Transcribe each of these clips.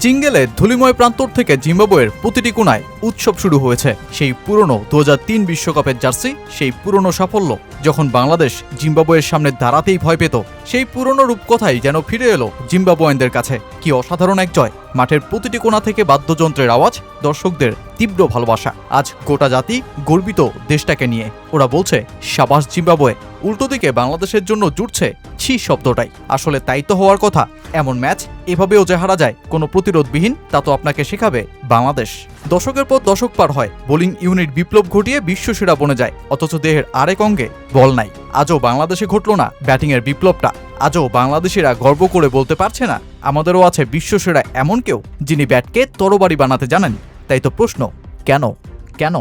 চিঙ্গেলের ধুলিময় প্রান্তর থেকে জিম্বাবুয়ের প্রতিটি কোণায় উৎসব শুরু হয়েছে। সেই পুরনো 2003 বিশ্বকাপের জার্সি, সেই পুরনো সাফল্য যখন বাংলাদেশ জিম্বাবুয়ের সামনে দাঁড়াতেই ভয় পেত, সেই পুরনো রূপকথাই যেন ফিরে এলো জিম্বাবুয়ানদের কাছে। কি অসাধারণ এক জয়! মাঠের প্রতিটি কোণা থেকে বাদ্যযন্ত্রের আওয়াজ, দর্শকদের তীব্র ভালোবাসা। আজ গোটা জাতি গর্বিত দেশটাকে নিয়ে। ওরা বলছে শাবাশ জিম্বাবুয়ে। উল্টো দিকে বাংলাদেশের জন্য জুটছে ছি শব্দটাই। আসলে তাই তো হওয়ার কথা। এমন ম্যাচ এভাবেও যে হারা যায় কোনো প্রতিরোধবিহীন, তা তো আপনাকে শেখাবে বাংলাদেশ। দশকের পর দশক পার হয়, বোলিং ইউনিট বিপ্লব ঘটিয়ে বিশ্বসেরা বনে যায়, অথচ দেহের আরেক অঙ্গে বল নাই। আজও বাংলাদেশে ঘটল না ব্যাটিংয়ের বিপ্লবটা। আজও বাংলাদেশিরা গর্ব করে বলতে পারছে না আমাদেরও আছে বিশ্বসেরা এমন কেউ যিনি ব্যাটকে তরবারি বানাতে জানেন। তাই তো প্রশ্ন, কেন কেন?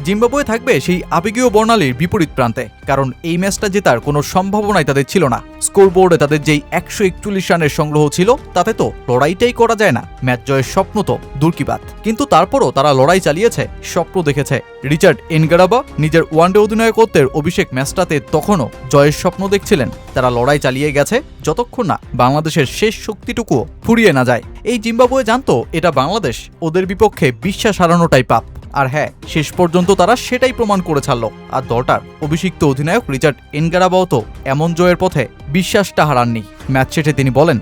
জিম্বাবুয়ে থাকবে সেই আবেগীয় বর্ণালীর বিপরীত প্রান্তে, কারণ এই ম্যাচটা জেতার কোনো সম্ভাবনাই তাদের ছিল না। স্কোরবোর্ডে তাদের যেই 141 রানের সংগ্রহ ছিল, তাতে তো লড়াইটাই করা যায় না। ম্যাচ জয়ের স্বপ্ন তো দূর কি বাত, কিন্তু তারপরও তারা লড়াই চালিয়েছে, স্বপ্ন দেখেছে। রিচার্ড এনগারাবা নিজের ওয়ানডে অধিনায়কত্বের অভিষেক ম্যাচটাতে তখনও জয়ের স্বপ্ন দেখছিলেন। তারা লড়াই চালিয়ে গেছে যতক্ষণ না বাংলাদেশের শেষ শক্তিটুকুও ফুরিয়ে না যায়। এই জিম্বাবুয়ে জানতো এটা বাংলাদেশ, ওদের বিপক্ষে বিশ্বাস হারানোটাই পাপ। আর হ্যাঁ, শেষ পর্যন্ত তারা সেটাই প্রমাণ করে ছাড়ল। আর দলটার অভিষিক্ত অধিনায়ক রিচার্ড এনগারাবাও তো এমন জয়ের পথে বিশ্বাসটা হারাননি। ম্যাচ শেষে তিনি বলেন,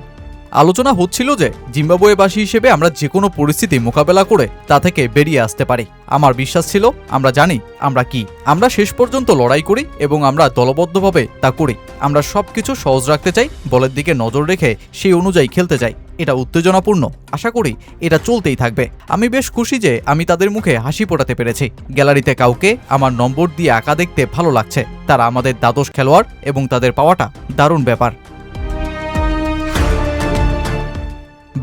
আলোচনা হচ্ছিল যে জিম্বাবুয়েবাসী হিসেবে আমরা যে কোনো পরিস্থিতি মোকাবেলা করে তা থেকে বেরিয়ে আসতে পারি। আমার বিশ্বাস ছিল, আমরা জানি আমরা কি। আমরা শেষ পর্যন্ত লড়াই করি এবং আমরা দলবদ্ধভাবে তা করি। আমরা সবকিছু সহজ রাখতে চাই, বলের দিকে নজর রেখে সেই অনুযায়ী খেলতে চাই। এটা উত্তেজনাপূর্ণ, আশা করি এটা চলতেই থাকবে। আমি বেশ খুশি যে আমি তাদের মুখে হাসি ফোটাতে পেরেছি। গ্যালারিতে কাউকে আমার নম্বর দিয়ে আঁকা দেখতে ভালো লাগছে। তারা আমাদের দ্বাদশ খেলোয়াড় এবং তাদের পাওয়াটা দারুণ ব্যাপার।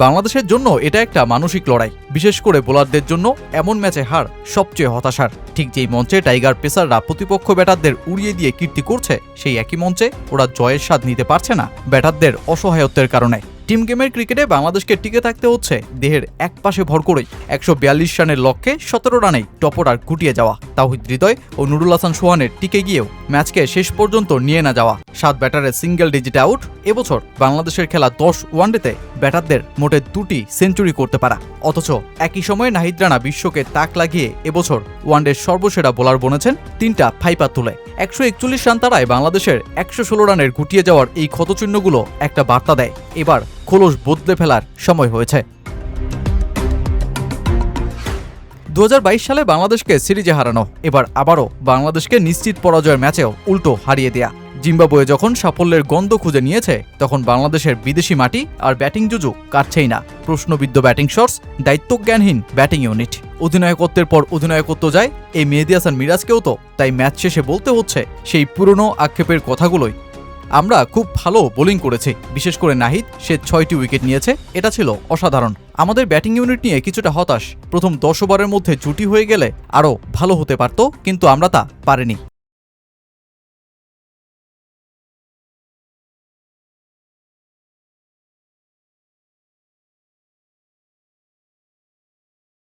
বাংলাদেশের জন্য এটা একটা মানসিক লড়াই, বিশেষ করে বোলারদের জন্য এমন ম্যাচে হার সবচেয়ে হতাশার। ঠিক যেই মঞ্চে টাইগার পেসাররা প্রতিপক্ষ ব্যাটারদের উড়িয়ে দিয়ে কীর্তি করছে, সেই একই মঞ্চে ওরা জয়ের স্বাদ নিতে পারছে না ব্যাটারদের অসহায়ত্বের কারণে। টিম গেমের ক্রিকেটে বাংলাদেশকে টিকে থাকতে হচ্ছে দেহের এক পাশে ভর করেই। 142 রানের লক্ষ্যে 17 রানেই টপ অর্ডার গুটিয়ে যাওয়া তাওহিদ হৃদয় ও নুরুল হাসান সোহানের টিকে গিয়েও ম্যাচকে শেষ পর্যন্ত নিয়ে না যাওয়া। 7 ব্যাটারের সিঙ্গেল ডিজিট আউট। এবছর বাংলাদেশের খেলা 10 ওয়ানডেতে ব্যাটারদের মোটে 2টি সেঞ্চুরি করতে পারা, অথচ একই সময়ে নাহিদ রানা বিশ্বকে তাক লাগিয়ে এবছর ওয়ানডের সর্বসেরা বোলার বনেছেন 3টা ফাইপার তুলে। 141 রান তারায় বাংলাদেশের 116 রানের গুটিয়ে যাওয়ার এই ক্ষতচিহ্নগুলো একটা বার্তা দেয়, এবার খোলস বদলে ফেলার সময় হয়েছে। 2022 সালে বাংলাদেশকে সিরিজে হারানো, এবার আবারও বাংলাদেশকে নিশ্চিত পরাজয়ের ম্যাচেও উল্টো হারিয়ে দেয়া। জিম্বাবুয়ে যখন সাফল্যের গন্ধ খুঁজে নিয়েছে, তখন বাংলাদেশের বিদেশি মাটি আর ব্যাটিং জুজু কাটছেই না। প্রশ্নবিদ্ধ ব্যাটিং শটস, দায়িত্বজ্ঞানহীন ব্যাটিং ইউনিট, অধিনায়কত্বের পর অধিনায়কত্ব যায় এই মেহেদী হাসান মিরাজকেও তো। তাই ম্যাচ শেষে বলতে হচ্ছে সেই পুরনো আক্ষেপের কথাগুলোই। আমরা খুব ভালো বোলিং করেছি, বিশেষ করে নাহিদ, সে 6টি উইকেট নিয়েছে, এটা ছিল অসাধারণ। আমাদের ব্যাটিং ইউনিট নিয়ে কিছুটা হতাশ। প্রথম 10 ওভারের মধ্যে জুটি হয়ে গেলে আরও ভালো হতে পারত, কিন্তু আমরা তা পারিনি।